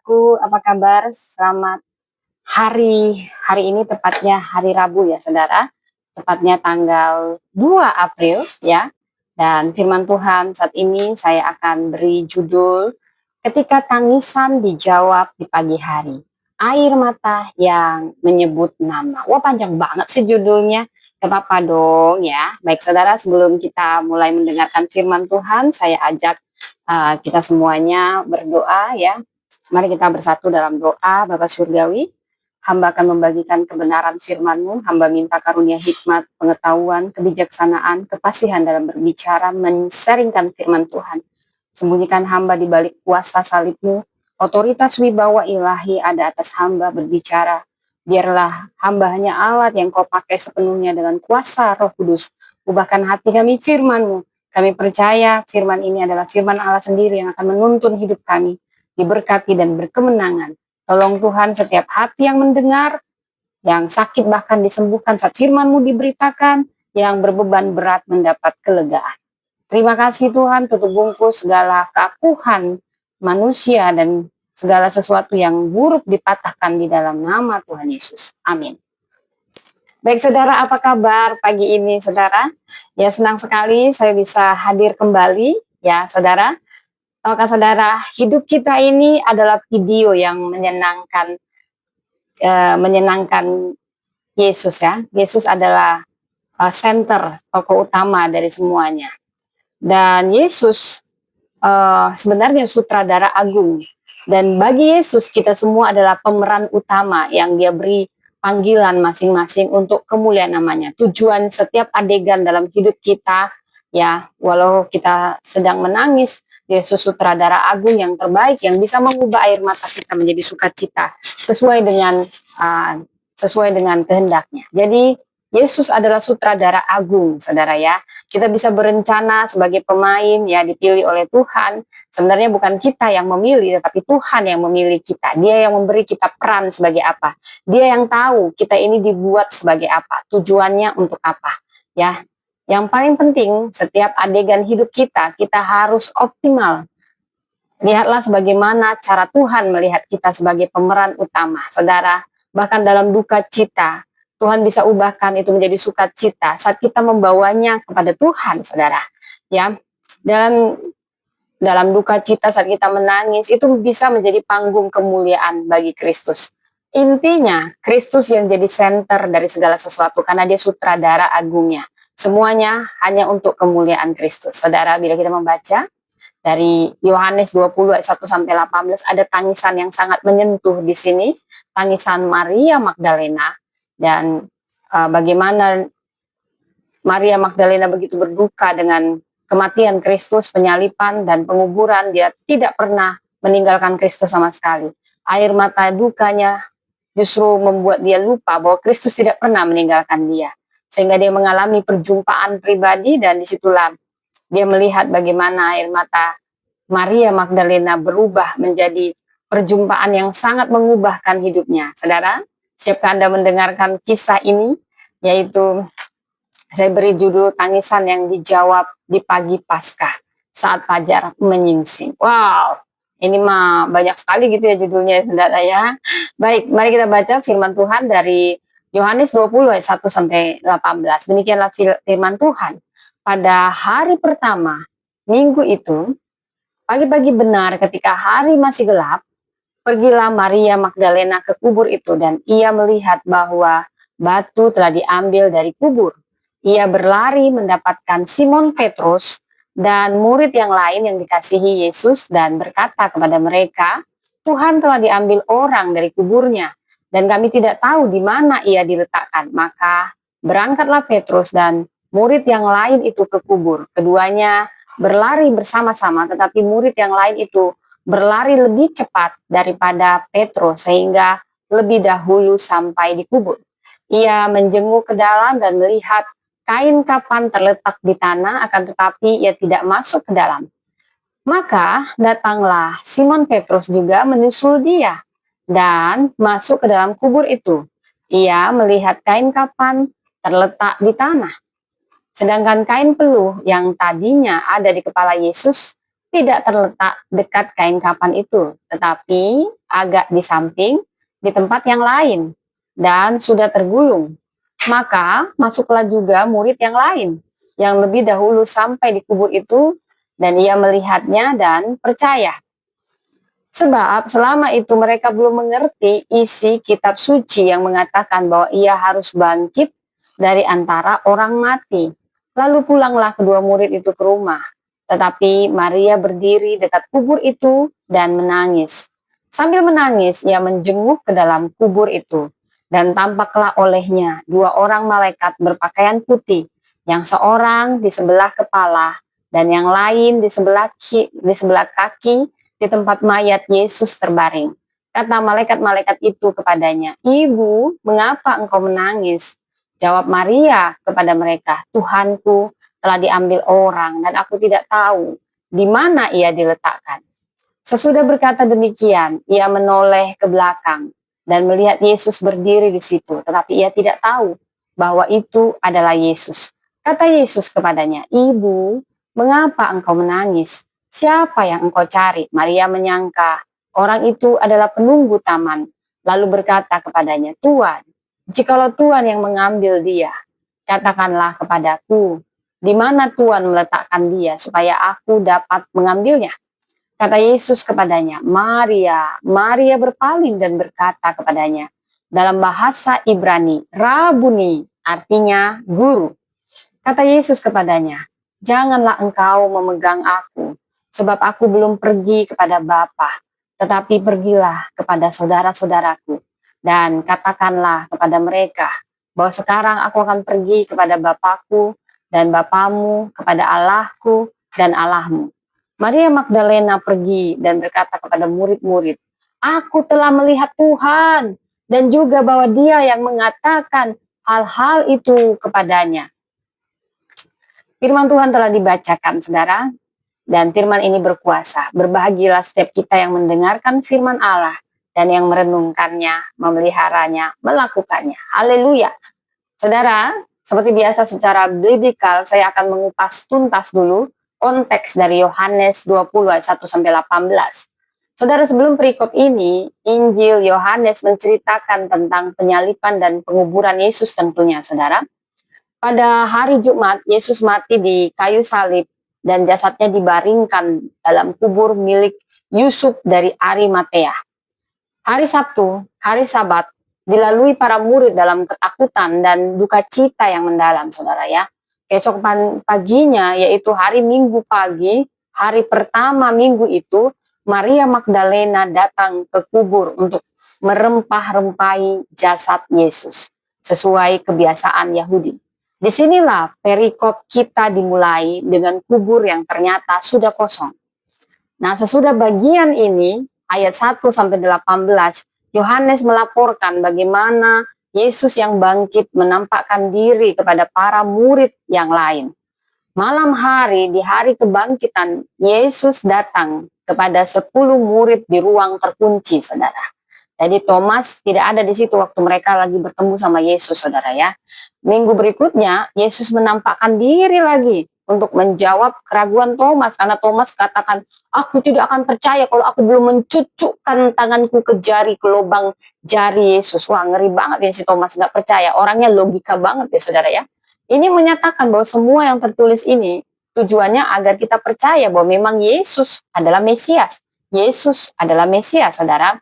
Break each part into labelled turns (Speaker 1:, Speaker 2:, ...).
Speaker 1: saudaraku, apa kabar? Selamat hari ini tepatnya hari Rabu ya saudara, tepatnya tanggal 2 April ya. Dan firman Tuhan saat ini saya akan beri judul Ketika Tangisan Dijawab di Pagi Hari. Air mata yang menyebut nama. Wah, panjang banget sih judulnya. Gak apa-apa dong ya. Baik saudara, sebelum kita mulai mendengarkan firman Tuhan, saya ajak kita semuanya berdoa ya. Mari kita bersatu dalam doa. Bapa Surgawi, hamba akan membagikan kebenaran firman-Mu. Hamba minta karunia hikmat, pengetahuan, kebijaksanaan, kefasihan dalam berbicara, menseringkan firman Tuhan. Sembunyikan hamba di balik kuasa salib-Mu. Otoritas wibawa ilahi ada atas hamba berbicara. Biarlah hamba hanya alat yang Kau pakai sepenuhnya dengan kuasa Roh Kudus. Ubahkan hati kami firman-Mu. Kami percaya firman ini adalah firman Allah sendiri yang akan menuntun hidup kami, diberkati dan berkemenangan. Tolong Tuhan setiap hati yang mendengar, yang sakit bahkan disembuhkan saat firman-Mu diberitakan, yang berbeban berat mendapat kelegaan. Terima kasih Tuhan, tutup bungkus segala keakuhan manusia dan segala sesuatu yang buruk dipatahkan di dalam nama Tuhan Yesus. Amin. Baik saudara, apa kabar pagi ini saudara? Ya, senang sekali saya bisa hadir kembali ya saudara. Tahukah saudara, hidup kita ini adalah video yang menyenangkan Yesus ya. Yesus adalah center, tokoh utama dari semuanya. Dan Yesus sebenarnya sutradara agung. Dan bagi Yesus kita semua adalah pemeran utama yang Dia beri panggilan masing-masing untuk kemuliaan namanya. Tujuan setiap adegan dalam hidup kita ya, walau kita sedang menangis, Yesus sutradara agung yang terbaik yang bisa mengubah air mata kita menjadi sukacita sesuai dengan kehendaknya. Jadi Yesus adalah sutradara agung, saudara ya. Kita bisa berencana sebagai pemain ya, dipilih oleh Tuhan. Sebenarnya bukan kita yang memilih, tetapi Tuhan yang memilih kita. Dia yang memberi kita peran sebagai apa. Dia yang tahu kita ini dibuat sebagai apa, tujuannya untuk apa. Ya, yang paling penting setiap adegan hidup kita harus optimal. Lihatlah sebagaimana cara Tuhan melihat kita sebagai pemeran utama, saudara. Bahkan dalam duka cita, Tuhan bisa ubahkan itu menjadi sukacita saat kita membawanya kepada Tuhan, saudara. Ya, dalam duka cita saat kita menangis itu bisa menjadi panggung kemuliaan bagi Kristus. Intinya, Kristus yang jadi center dari segala sesuatu karena Dia sutradara agungnya. Semuanya hanya untuk kemuliaan Kristus. Saudara, bila kita membaca dari Yohanes 20 ayat 1 sampai 18 ada tangisan yang sangat menyentuh di sini, tangisan Maria Magdalena. Dan bagaimana Maria Magdalena begitu berduka dengan kematian Kristus, penyalipan dan penguburan. Dia tidak pernah meninggalkan Kristus sama sekali. Air mata dukanya justru membuat dia lupa bahwa Kristus tidak pernah meninggalkan dia. Sehingga dia mengalami perjumpaan pribadi dan disitulah dia melihat bagaimana air mata Maria Magdalena berubah menjadi perjumpaan yang sangat mengubahkan hidupnya. Saudara, siapkah Anda mendengarkan kisah ini? Yaitu saya beri judul Tangisan yang Dijawab di Pagi Paskah saat fajar menyingsing. Wow, ini mah banyak sekali gitu ya judulnya saudara ya. Baik, mari kita baca firman Tuhan dari Yohanes 20 ayat 1 sampai 18. Demikianlah firman Tuhan. Pada hari pertama minggu itu, pagi-pagi benar ketika hari masih gelap, pergilah Maria Magdalena ke kubur itu dan ia melihat bahwa batu telah diambil dari kubur. Ia berlari mendapatkan Simon Petrus dan murid yang lain yang dikasihi Yesus dan berkata kepada mereka, Tuhan telah diambil orang dari kuburnya dan kami tidak tahu di mana ia diletakkan. Maka berangkatlah Petrus dan murid yang lain itu ke kubur. Keduanya berlari bersama-sama, tetapi murid yang lain itu berlari lebih cepat daripada Petrus sehingga lebih dahulu sampai di kubur. Ia menjenguk ke dalam dan melihat kain kapan terletak di tanah, akan tetapi ia tidak masuk ke dalam. Maka datanglah Simon Petrus juga menyusul dia dan masuk ke dalam kubur itu. Ia melihat kain kapan terletak di tanah. Sedangkan kain peluh yang tadinya ada di kepala Yesus tidak terletak dekat kain kapan itu, tetapi agak di samping, di tempat yang lain, dan sudah tergulung. Maka masuklah juga murid yang lain, yang lebih dahulu sampai di kubur itu, dan ia melihatnya dan percaya. Sebab selama itu mereka belum mengerti isi kitab suci yang mengatakan bahwa ia harus bangkit dari antara orang mati. Lalu pulanglah kedua murid itu ke rumah. Tetapi Maria berdiri dekat kubur itu dan menangis. Sambil menangis, ia menjenguk ke dalam kubur itu. Dan tampaklah olehnya dua orang malaikat berpakaian putih, yang seorang di sebelah kepala dan yang lain di sebelah kaki, di tempat mayat Yesus terbaring. Kata malaikat-malaikat itu kepadanya, "Ibu, mengapa engkau menangis?" Jawab Maria kepada mereka, "Tuhanku telah diambil orang dan aku tidak tahu di mana ia diletakkan." Sesudah berkata demikian, ia menoleh ke belakang dan melihat Yesus berdiri di situ, tetapi ia tidak tahu bahwa itu adalah Yesus. Kata Yesus kepadanya, "Ibu, mengapa engkau menangis? Siapa yang engkau cari?" Maria menyangka orang itu adalah penunggu taman, lalu berkata kepadanya, "Tuan, jikalau Tuan yang mengambil dia, katakanlah kepadaku, di mana Tuan meletakkan dia supaya aku dapat mengambilnya." Kata Yesus kepadanya, "Maria." Maria berpaling dan berkata kepadanya, dalam bahasa Ibrani, "Rabuni," artinya guru. Kata Yesus kepadanya, "Janganlah engkau memegang aku, sebab aku belum pergi kepada Bapa, tetapi pergilah kepada saudara-saudaraku, dan katakanlah kepada mereka bahwa sekarang aku akan pergi kepada Bapakku dan Bapamu, kepada Allahku dan Allahmu." Maria Magdalena pergi dan berkata kepada murid-murid, "Aku telah melihat Tuhan," dan juga bahwa Dia yang mengatakan hal-hal itu kepadanya. Firman Tuhan telah dibacakan, saudara, dan firman ini berkuasa. Berbahagialah setiap kita yang mendengarkan firman Allah dan yang merenungkannya, memeliharanya, melakukannya. Haleluya. Saudara, seperti biasa secara biblikal, saya akan mengupas tuntas dulu konteks dari Yohanes 20 ayat 1 sampai 18. Saudara, sebelum perikop ini, Injil Yohanes menceritakan tentang penyaliban dan penguburan Yesus tentunya, saudara. Pada hari Jumat, Yesus mati di kayu salib dan jasadnya dibaringkan dalam kubur milik Yusuf dari Arimatea. Hari Sabtu, hari Sabat, dilalui para murid dalam ketakutan dan duka cita yang mendalam, saudara ya. Esok paginya, yaitu hari Minggu pagi, hari pertama minggu itu, Maria Magdalena datang ke kubur untuk merempah-rempahi jasad Yesus, sesuai kebiasaan Yahudi. Disinilah perikop kita dimulai dengan kubur yang ternyata sudah kosong. Nah, sesudah bagian ini, ayat 1 sampai 18, Yohanes melaporkan bagaimana Yesus yang bangkit menampakkan diri kepada para murid yang lain. Malam hari, di hari kebangkitan, Yesus datang kepada 10 murid di ruang terkunci, saudara. Jadi Thomas tidak ada di situ waktu mereka lagi bertemu sama Yesus, saudara ya. Minggu berikutnya, Yesus menampakkan diri lagi untuk menjawab keraguan Thomas. Karena Thomas katakan, "Aku tidak akan percaya kalau aku belum mencucukkan tanganku ke jari, ke lubang jari Yesus." Wah, ngeri banget ya si Thomas, nggak percaya. Orangnya logika banget ya, saudara ya. Ini menyatakan bahwa semua yang tertulis ini tujuannya agar kita percaya bahwa memang Yesus adalah Mesias. Yesus adalah Mesias, saudara.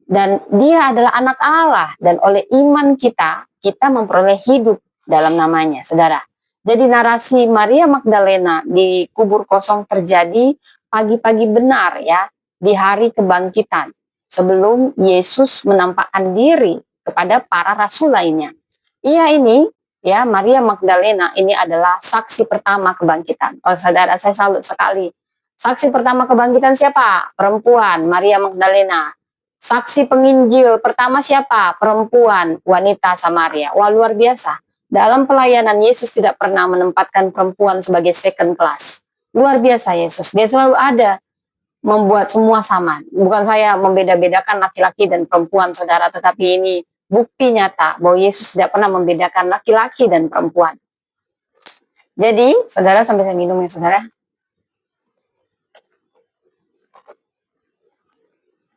Speaker 1: Dan dia adalah anak Allah. Dan oleh iman kita memperoleh hidup dalam namanya, saudara. Jadi narasi Maria Magdalena di kubur kosong terjadi pagi-pagi benar ya, di hari kebangkitan. Sebelum Yesus menampakkan diri kepada para rasul lainnya. Ia ini, ya, Maria Magdalena ini adalah saksi pertama kebangkitan. Oh saudara, saya salut sekali. Saksi pertama kebangkitan siapa? Perempuan, Maria Magdalena. Saksi penginjil pertama siapa? Perempuan, wanita Samaria. Wah, luar biasa. Dalam pelayanan, Yesus tidak pernah menempatkan perempuan sebagai second class. Luar biasa Yesus. Dia selalu ada membuat semua sama. Bukan saya membeda-bedakan laki-laki dan perempuan, saudara. Tetapi ini bukti nyata bahwa Yesus tidak pernah membedakan laki-laki dan perempuan. Jadi, saudara, sampai saya minum ya, saudara.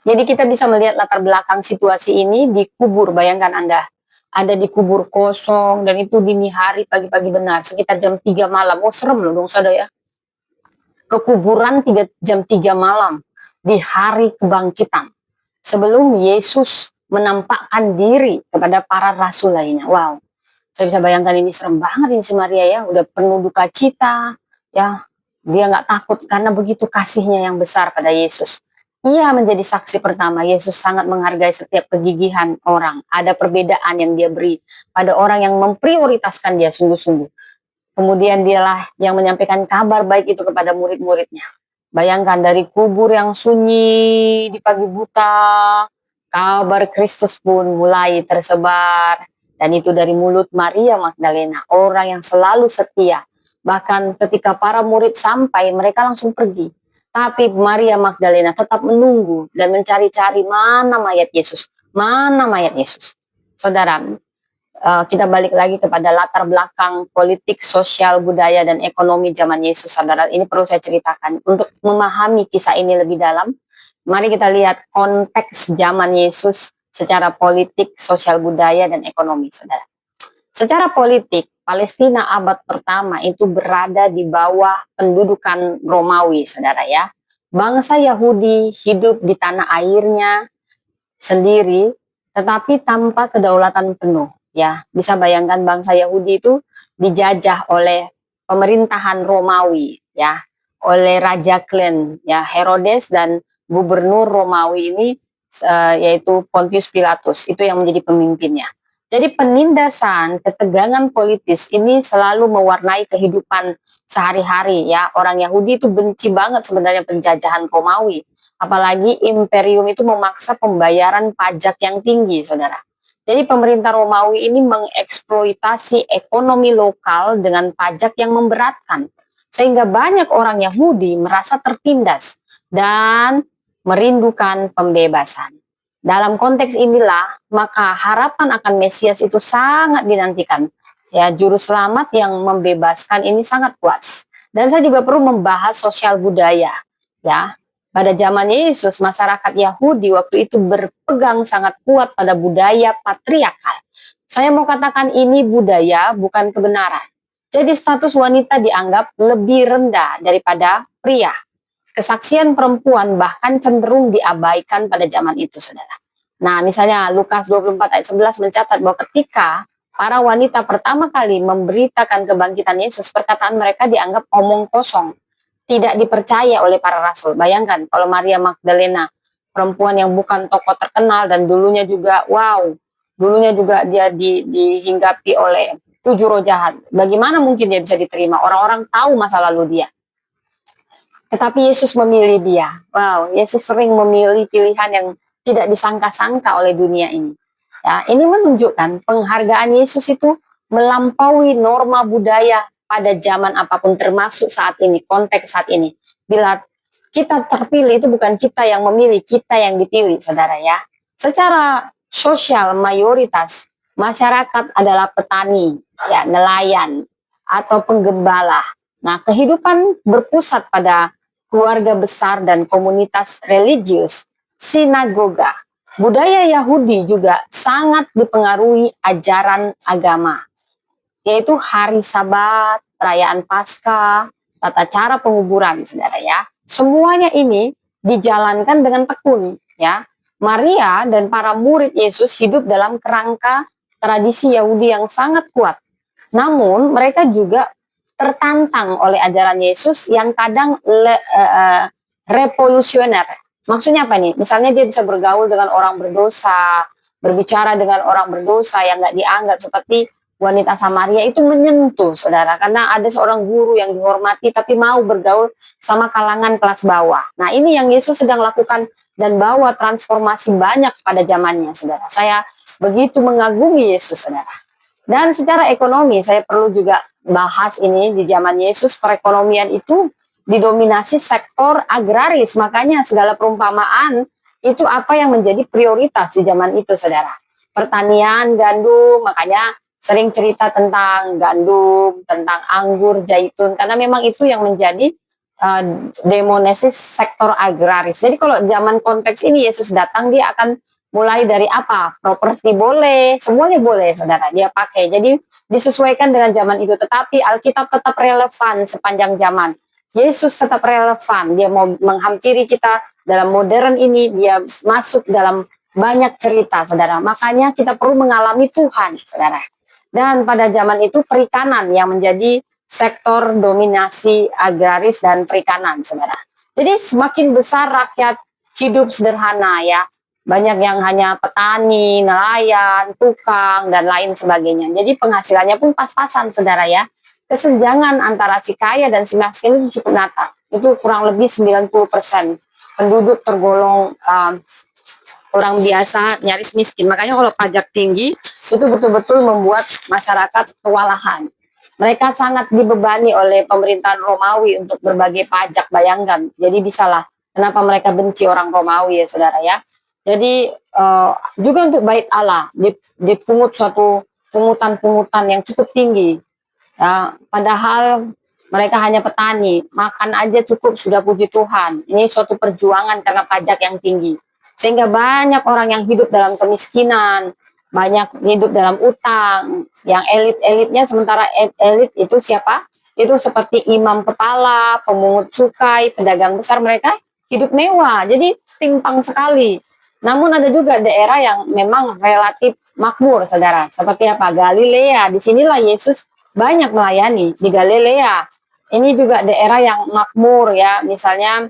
Speaker 1: Jadi kita bisa melihat latar belakang situasi ini di kubur, bayangkan Anda. Ada di kubur kosong dan itu dini hari pagi-pagi benar, sekitar jam 3 malam. Oh serem loh dong saudara ya. Ke kuburan jam 3 malam di hari kebangkitan. Sebelum Yesus menampakkan diri kepada para rasul lainnya. Wow, saya bisa bayangkan ini serem banget ini si Maria ya. Udah penuh duka cita ya. Dia nggak takut karena begitu kasihnya yang besar pada Yesus. Ia menjadi saksi pertama. Yesus sangat menghargai setiap kegigihan orang. Ada perbedaan yang dia beri pada orang yang memprioritaskan dia sungguh-sungguh. Kemudian dialah yang menyampaikan kabar baik itu kepada murid-muridnya. Bayangkan dari kubur yang sunyi di pagi buta, kabar Kristus pun mulai tersebar. Dan itu dari mulut Maria Magdalena, orang yang selalu setia. Bahkan ketika para murid sampai, mereka langsung pergi. Tapi Maria Magdalena tetap menunggu dan mencari-cari mana mayat Yesus. Mana mayat Yesus. Saudara, kita balik lagi kepada latar belakang politik, sosial, budaya, dan ekonomi zaman Yesus. Saudara, ini perlu saya ceritakan. Untuk memahami kisah ini lebih dalam, mari kita lihat konteks zaman Yesus secara politik, sosial, budaya, dan ekonomi, saudara. Secara politik, Palestina abad pertama itu berada di bawah pendudukan Romawi, saudara ya. Bangsa Yahudi hidup di tanah airnya sendiri, tetapi tanpa kedaulatan penuh. Ya, bisa bayangkan bangsa Yahudi itu dijajah oleh pemerintahan Romawi, ya, oleh Raja Klen, ya, Herodes dan gubernur Romawi ini yaitu Pontius Pilatus, itu yang menjadi pemimpinnya. Jadi penindasan, ketegangan politis ini selalu mewarnai kehidupan sehari-hari ya. Orang Yahudi itu benci banget sebenarnya penjajahan Romawi. Apalagi imperium itu memaksa pembayaran pajak yang tinggi, saudara. Jadi pemerintah Romawi ini mengeksploitasi ekonomi lokal dengan pajak yang memberatkan. Sehingga banyak orang Yahudi merasa tertindas dan merindukan pembebasan. Dalam konteks inilah, maka harapan akan Mesias itu sangat dinantikan. Ya, juru selamat yang membebaskan ini sangat kuat. Dan saya juga perlu membahas sosial budaya. Ya, pada zaman Yesus, masyarakat Yahudi waktu itu berpegang sangat kuat pada budaya patriarkal. Saya mau katakan ini budaya, bukan kebenaran. Jadi status wanita dianggap lebih rendah daripada pria. Kesaksian perempuan bahkan cenderung diabaikan pada zaman itu, saudara. Nah, misalnya Lukas 24 ayat 11 mencatat bahwa ketika para wanita pertama kali memberitakan kebangkitan Yesus, perkataan mereka dianggap omong kosong, tidak dipercaya oleh para rasul. Bayangkan kalau Maria Magdalena, perempuan yang bukan tokoh terkenal dan dulunya juga, dulunya juga dia dihinggapi oleh 7 roh jahat. Bagaimana mungkin dia bisa diterima? Orang-orang tahu masa lalu dia. Tetapi Yesus memilih dia. Yesus sering memilih pilihan yang tidak disangka-sangka oleh dunia ini. Ya, ini menunjukkan penghargaan Yesus itu melampaui norma budaya pada zaman apapun, termasuk saat ini, konteks saat ini. Bila kita terpilih, itu bukan kita yang memilih, kita yang dipilih, saudara ya. Secara sosial, mayoritas masyarakat adalah petani, ya, nelayan, atau penggembala. Nah, kehidupan berpusat pada keluarga besar dan komunitas religius, sinagoga. Budaya Yahudi juga sangat dipengaruhi ajaran agama, yaitu hari Sabat, perayaan Paskah, tata cara penguburan, saudara ya. Semuanya ini dijalankan dengan tekun, ya. Maria dan para murid Yesus hidup dalam kerangka tradisi Yahudi yang sangat kuat. Namun mereka juga tertantang oleh ajaran Yesus yang kadang revolusioner. Maksudnya apa nih? Misalnya dia bisa bergaul dengan orang berdosa, berbicara dengan orang berdosa yang nggak dianggap, seperti wanita Samaria itu menyentuh, saudara, karena ada seorang guru yang dihormati tapi mau bergaul sama kalangan kelas bawah. Nah, ini yang Yesus sedang lakukan dan bawa transformasi banyak pada zamannya, saudara. Saya begitu mengagumi Yesus, saudara. Dan secara ekonomi, saya perlu juga bahas ini, di zaman Yesus perekonomian itu didominasi sektor agraris. Makanya segala perumpamaan itu apa yang menjadi prioritas di zaman itu, saudara. Pertanian, gandum, makanya sering cerita tentang gandum, tentang anggur, zaitun, karena memang itu yang menjadi demonesis sektor agraris. Jadi kalau zaman konteks ini Yesus datang, dia akan mulai dari apa? Properti boleh, semuanya boleh, saudara, dia pakai. Jadi disesuaikan dengan zaman itu, tetapi Alkitab tetap relevan sepanjang zaman. Yesus tetap relevan, dia mau menghampiri kita dalam modern ini, dia masuk dalam banyak cerita, saudara. Makanya kita perlu mengalami Tuhan, saudara. Dan pada zaman itu perikanan yang menjadi sektor dominasi agraris dan perikanan, saudara. Jadi semakin besar rakyat hidup sederhana ya, banyak yang hanya petani, nelayan, tukang, dan lain sebagainya. Jadi penghasilannya pun pas-pasan, saudara ya. Kesenjangan antara si kaya dan si miskin itu cukup nyata. Itu kurang lebih 90% penduduk tergolong orang biasa, nyaris miskin. Makanya kalau pajak tinggi, itu betul-betul membuat masyarakat kewalahan. Mereka sangat dibebani oleh pemerintahan Romawi untuk berbagai pajak, bayangkan. Jadi bisalah kenapa mereka benci orang Romawi ya, saudara ya. Jadi juga untuk bait Allah dipungut suatu pungutan-pungutan yang cukup tinggi. Ya, padahal mereka hanya petani, makan aja cukup sudah, puji Tuhan. Ini suatu perjuangan karena pajak yang tinggi. Sehingga banyak orang yang hidup dalam kemiskinan, banyak hidup dalam utang. Yang elit-elitnya, sementara elit itu siapa? Itu seperti imam kepala, pemungut cukai, pedagang besar, mereka hidup mewah. Jadi timpang sekali. Namun ada juga daerah yang memang relatif makmur, saudara. Seperti apa? Galilea. Disinilah Yesus banyak melayani, di Galilea. Ini juga daerah yang makmur ya, misalnya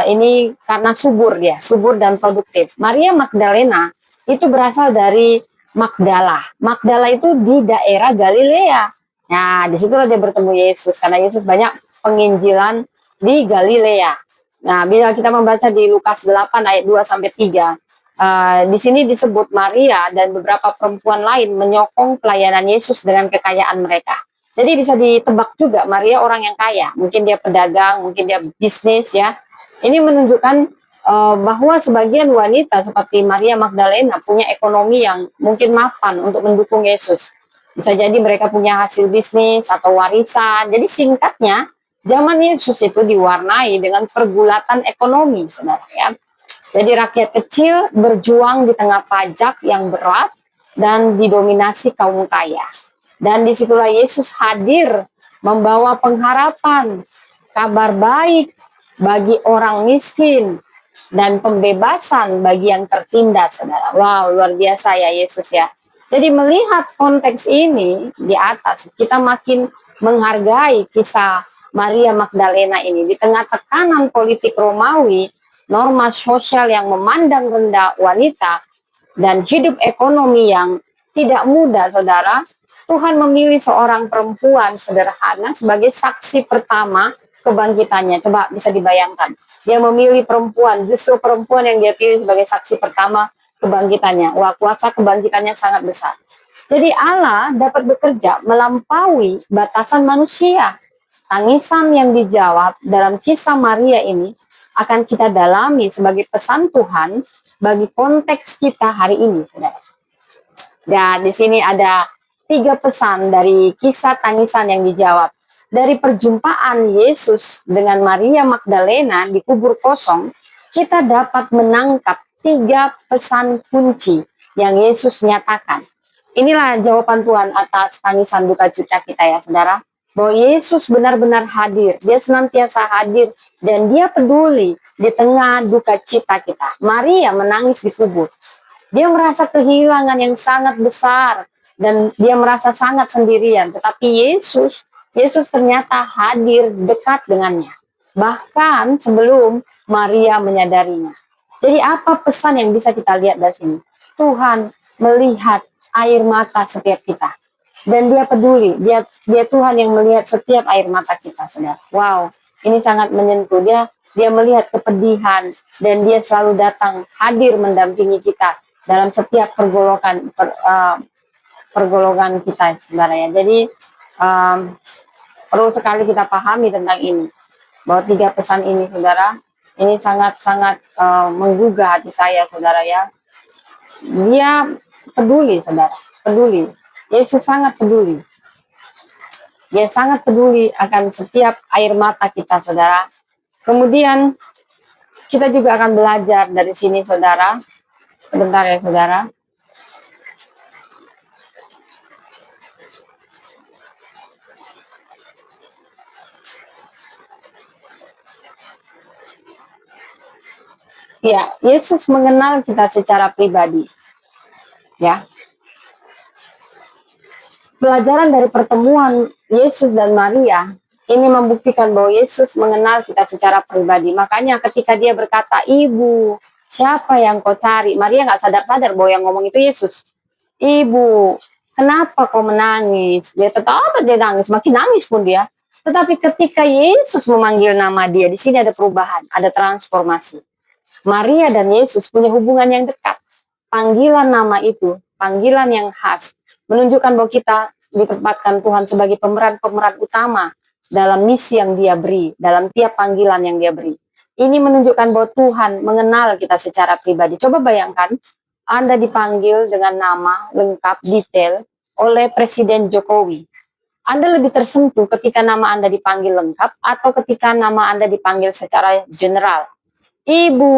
Speaker 1: ini karena subur, dia subur dan produktif. Maria Magdalena itu berasal dari Magdala. Magdala itu di daerah Galilea. Nah, disitulah dia bertemu Yesus, karena Yesus banyak penginjilan di Galilea. Nah, bila kita membaca di Lukas 8 ayat 2-3, di sini disebut Maria dan beberapa perempuan lain menyokong pelayanan Yesus dengan kekayaan mereka. Jadi bisa ditebak juga Maria orang yang kaya. Mungkin dia pedagang, mungkin dia bisnis ya. Ini menunjukkan bahwa sebagian wanita seperti Maria Magdalena punya ekonomi yang mungkin mapan untuk mendukung Yesus. Bisa jadi mereka punya hasil bisnis atau warisan. Jadi singkatnya, zaman Yesus itu diwarnai dengan pergulatan ekonomi, saudara ya. Jadi rakyat kecil berjuang di tengah pajak yang berat dan didominasi kaum kaya. Dan disitulah Yesus hadir membawa pengharapan, kabar baik bagi orang miskin, dan pembebasan bagi yang tertindas, saudara. Wow, luar biasa ya Yesus ya. Jadi melihat konteks ini di atas, kita makin menghargai kisah Maria Magdalena ini. Di tengah tekanan politik Romawi, norma sosial yang memandang rendah wanita, dan hidup ekonomi yang tidak mudah, saudara, Tuhan memilih seorang perempuan sederhana sebagai saksi pertama kebangkitannya. Coba bisa dibayangkan. Dia memilih perempuan, justru perempuan yang dia pilih sebagai saksi pertama kebangkitannya. Wah, kuasa kebangkitannya sangat besar. Jadi Allah dapat bekerja melampaui batasan manusia. Tangisan yang dijawab dalam kisah Maria ini akan kita dalami sebagai pesan Tuhan bagi konteks kita hari ini, saudara. Dan di sini ada 3 pesan dari kisah tangisan yang dijawab. Dari perjumpaan Yesus dengan Maria Magdalena di kubur kosong, kita dapat menangkap 3 pesan kunci yang Yesus nyatakan. Inilah jawaban Tuhan atas tangisan duka cita kita ya, saudara. Bahwa Yesus benar-benar hadir, dia senantiasa hadir, dan dia peduli di tengah duka cita kita. Maria menangis di kubur. Dia merasa kehilangan yang sangat besar, dan dia merasa sangat sendirian. Tetapi Yesus ternyata hadir dekat dengannya. Bahkan sebelum Maria menyadarinya. Jadi apa pesan yang bisa kita lihat dari sini? Tuhan melihat air mata setiap kita. Dan dia peduli, dia Tuhan yang melihat setiap air mata kita, saudara. Wow, ini sangat menyentuh. Dia melihat kepedihan, dan dia selalu datang hadir mendampingi kita dalam setiap pergolongan kita, saudara ya. Jadi perlu sekali kita pahami tentang ini, bahwa 3 pesan ini, saudara, ini sangat-sangat menggugah hati saya, saudara ya. Dia peduli, saudara, peduli. Yesus sangat peduli. Dia sangat peduli akan setiap air mata kita, saudara. Kemudian kita juga akan belajar dari sini, saudara. Sebentar ya, saudara. Ya, Yesus mengenal kita secara pribadi. Ya. Pelajaran dari pertemuan Yesus dan Maria ini membuktikan bahwa Yesus mengenal kita secara pribadi. Makanya ketika dia berkata, "Ibu, siapa yang kau cari?" Maria nggak sadar-sadar bahwa yang ngomong itu Yesus. "Ibu, kenapa kau menangis?" Dia tetap dia nangis, makin nangis pun dia. Tetapi ketika Yesus memanggil nama dia, di sini ada perubahan, ada transformasi. Maria dan Yesus punya hubungan yang dekat. Panggilan nama itu, panggilan yang khas, menunjukkan bahwa kita ditempatkan Tuhan sebagai pemeran-pemeran utama dalam misi yang dia beri, dalam tiap panggilan yang dia beri. Ini menunjukkan bahwa Tuhan mengenal kita secara pribadi. Coba bayangkan, Anda dipanggil dengan nama lengkap, detail, oleh Presiden Jokowi. Anda lebih tersentuh ketika nama Anda dipanggil lengkap atau ketika nama Anda dipanggil secara general. "Ibu,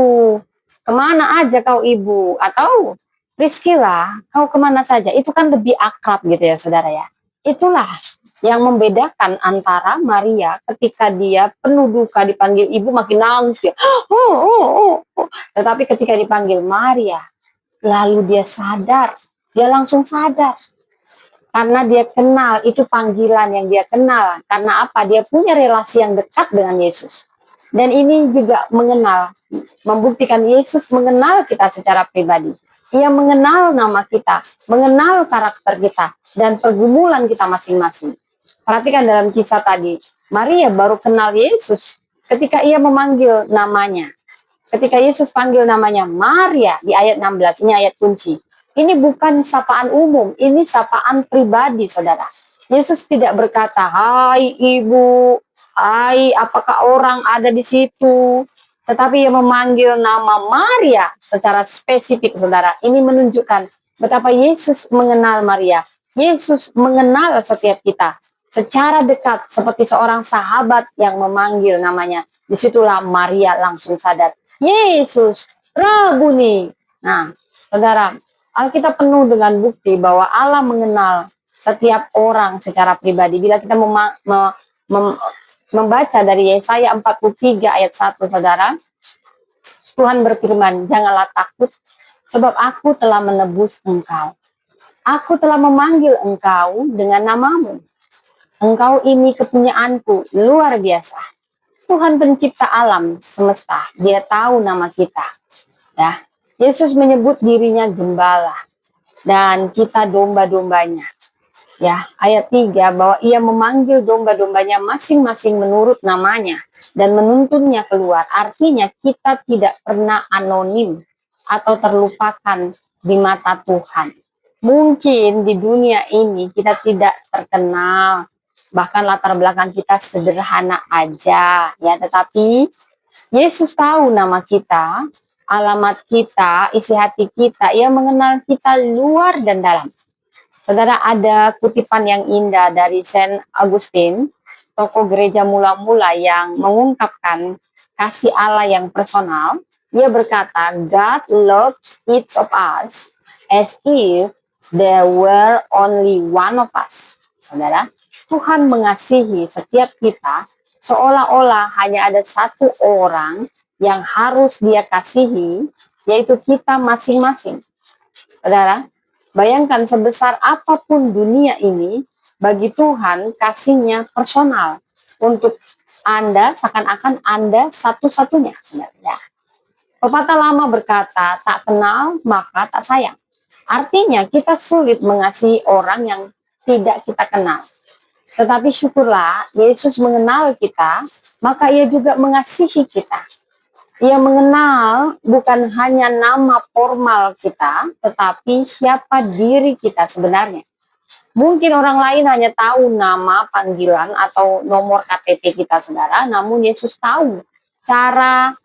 Speaker 1: kemana aja kau ibu?" Atau "Priscilla, kau kemana saja?" Itu kan lebih akrab gitu ya, saudara ya. Itulah yang membedakan antara Maria ketika dia penuh duka dipanggil ibu makin nangis dia. Tetapi ketika dipanggil Maria, lalu dia sadar, dia langsung sadar. Karena dia kenal, itu panggilan yang dia kenal. Karena apa? Dia punya relasi yang dekat dengan Yesus. Dan ini juga mengenal, membuktikan Yesus mengenal kita secara pribadi. Ia mengenal nama kita, mengenal karakter kita, dan pergumulan kita masing-masing. Perhatikan dalam kisah tadi, Maria baru kenal Yesus ketika ia memanggil namanya. Ketika Yesus panggil namanya Maria di ayat 16, ini ayat kunci. Ini bukan sapaan umum, ini sapaan pribadi, saudara. Yesus tidak berkata, "Hai ibu, hai apakah orang ada di situ?" Tetapi ia memanggil nama Maria secara spesifik, saudara. Ini menunjukkan betapa Yesus mengenal Maria. Yesus mengenal setiap kita secara dekat, seperti seorang sahabat yang memanggil namanya. Disitulah Maria langsung sadar, Yesus, Rabuni. Nah, saudara, Alkitab penuh dengan bukti bahwa Allah mengenal setiap orang secara pribadi. Bila kita membaca dari Yesaya 43 ayat 1, saudara, Tuhan berfirman, "Janganlah takut, sebab aku telah menebus engkau. Aku telah memanggil engkau dengan namamu. Engkau ini kepunyaanku, luar biasa." Tuhan pencipta alam semesta, dia tahu nama kita. Ya, Yesus menyebut dirinya gembala dan kita domba-dombanya. Ya, ayat 3 bahwa ia memanggil domba-dombanya masing-masing menurut namanya dan menuntunnya keluar. Artinya kita tidak pernah anonim atau terlupakan di mata Tuhan. Mungkin di dunia ini kita tidak terkenal, bahkan latar belakang kita sederhana aja, ya, tetapi Yesus tahu nama kita, alamat kita, isi hati kita. Ia mengenal kita luar dan dalam. Saudara, ada kutipan yang indah dari Saint Augustine, tokoh gereja mula-mula yang mengungkapkan kasih Allah yang personal. Ia berkata, "God loves each of us as if there were only one of us." Saudara, Tuhan mengasihi setiap kita seolah-olah hanya ada satu orang yang harus dia kasihi, yaitu kita masing-masing. Saudara, bayangkan sebesar apapun dunia ini, bagi Tuhan kasihnya personal. Untuk Anda, seakan-akan Anda satu-satunya. Sebenarnya. Pepatah lama berkata, "Tak kenal maka tak sayang." Artinya kita sulit mengasihi orang yang tidak kita kenal. Tetapi syukurlah, Yesus mengenal kita, maka ia juga mengasihi kita. Ia mengenal bukan hanya nama formal kita, tetapi siapa diri kita sebenarnya. Mungkin orang lain hanya tahu nama, panggilan, atau nomor KTP kita, saudara. Namun Yesus tahu cara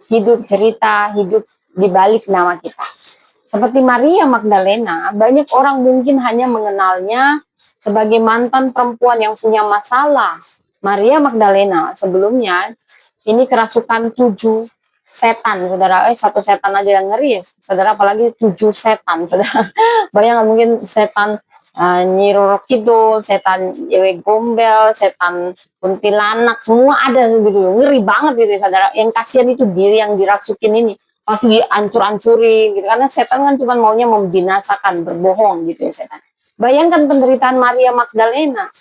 Speaker 1: hidup, cerita hidup di balik nama kita. Seperti Maria Magdalena, banyak orang mungkin hanya mengenalnya Sebagai mantan perempuan yang punya masalah, Maria Magdalena sebelumnya ini kerasukan 7 setan, saudara. Satu setan aja yang ngeri, saudara, apalagi 7 setan, saudara. Bayangkan mungkin setan Nyi Roro Kidul, setan Ewe Gombel, setan kuntilanak, semua ada gitu. Ngeri banget gitu, saudara. Yang kasihan itu diri yang dirasukin ini, pasti dihancur-hancurin gitu. Karena setan kan cuma maunya membinasakan, berbohong gitu ya setan. Bayangkan penderitaan Maria Magdalena.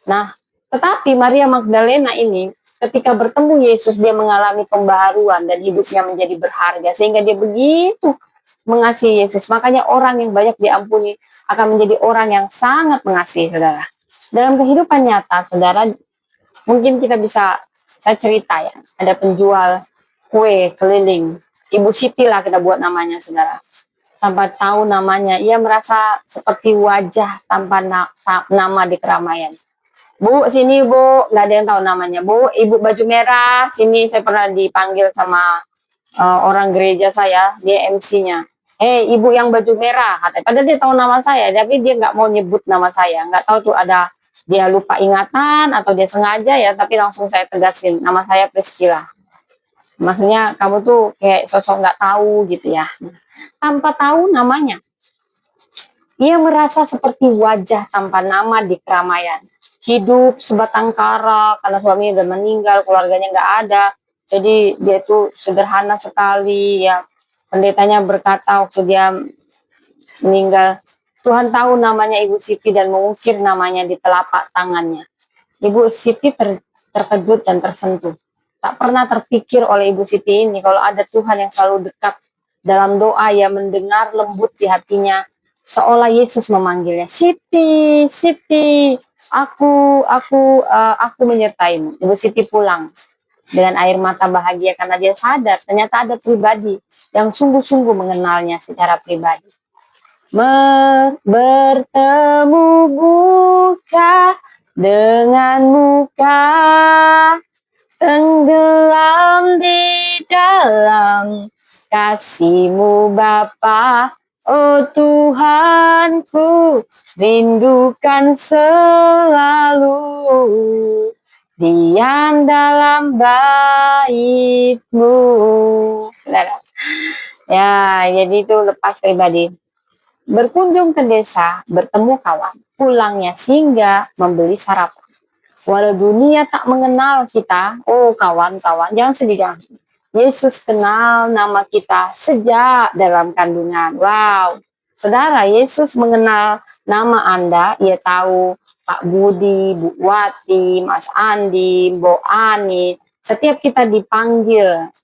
Speaker 1: Nah, tetapi Maria Magdalena ini ketika bertemu Yesus, dia mengalami pembaharuan dan hidupnya menjadi berharga sehingga dia begitu mengasihi Yesus. Makanya orang yang banyak diampuni akan menjadi orang yang sangat mengasihi, saudara. Dalam kehidupan nyata, saudara, mungkin kita bisa, saya cerita ya, ada penjual kue keliling, Ibu Siti lah kita buat namanya, saudara. Tanpa tahu namanya, ia merasa seperti wajah tanpa nama di keramaian. Bu, sini Bu, nggak ada yang tahu namanya. Bu, Ibu baju merah, sini. Saya pernah dipanggil sama orang gereja saya, dia MC-nya. Ibu yang baju merah, katanya. Padahal dia tahu nama saya, tapi dia nggak mau nyebut nama saya. Nggak tahu tuh ada dia lupa ingatan atau dia sengaja ya, tapi langsung saya tegasin, nama saya Priscilla. Maksudnya kamu tuh kayak sosok nggak tahu gitu ya. Tanpa tahu namanya, ia merasa seperti wajah tanpa nama di keramaian. Hidup sebatang kara karena suaminya udah meninggal, keluarganya nggak ada. Jadi dia tuh sederhana sekali ya. Pendetanya berkata waktu dia meninggal, Tuhan tahu namanya Ibu Siti dan mengukir namanya di telapak tangannya. Ibu Siti terkejut dan tersentuh. Tak pernah terpikir oleh Ibu Siti ini kalau ada Tuhan yang selalu dekat dalam doa yang mendengar lembut di hatinya, seolah Yesus memanggilnya, Siti, Siti, aku menyertaimu. Ibu Siti pulang dengan air mata bahagia karena dia sadar ternyata ada pribadi yang sungguh-sungguh mengenalnya secara pribadi. Bertemu muka dengan muka, tenggelam di dalam kasih-Mu Bapa. Oh Tuhanku, rindukan selalu diam dalam bait-Mu. Ya, jadi itu lepas pribadi. Berkunjung ke desa, bertemu kawan, pulangnya singgah membeli sarapan. Walau dunia tak mengenal kita, oh kawan-kawan, jangan sedih, jangan. Yesus kenal nama kita sejak dalam kandungan. Wow, saudara, Yesus mengenal nama Anda. Ia tahu Pak Budi, Bu Wati, Mas Andi, Bu Ani. Setiap kita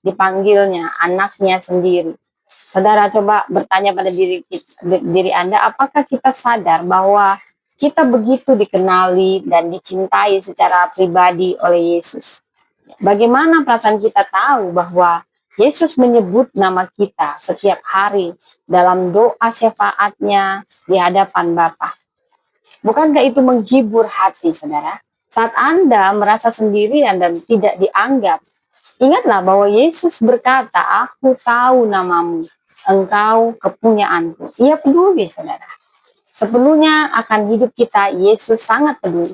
Speaker 1: dipanggilnya anaknya sendiri. Saudara, coba bertanya pada diri Anda, apakah kita sadar bahwa kita begitu dikenali dan dicintai secara pribadi oleh Yesus? Bagaimana perasaan kita tahu bahwa Yesus menyebut nama kita setiap hari dalam doa syafaatnya di hadapan Bapa? Bukankah itu menghibur hati, saudara? Saat Anda merasa sendirian dan tidak dianggap, ingatlah bahwa Yesus berkata, aku tahu namamu, engkau kepunyaanku. Ia peduli, saudara. Sepenuhnya akan hidup kita, Yesus sangat peduli.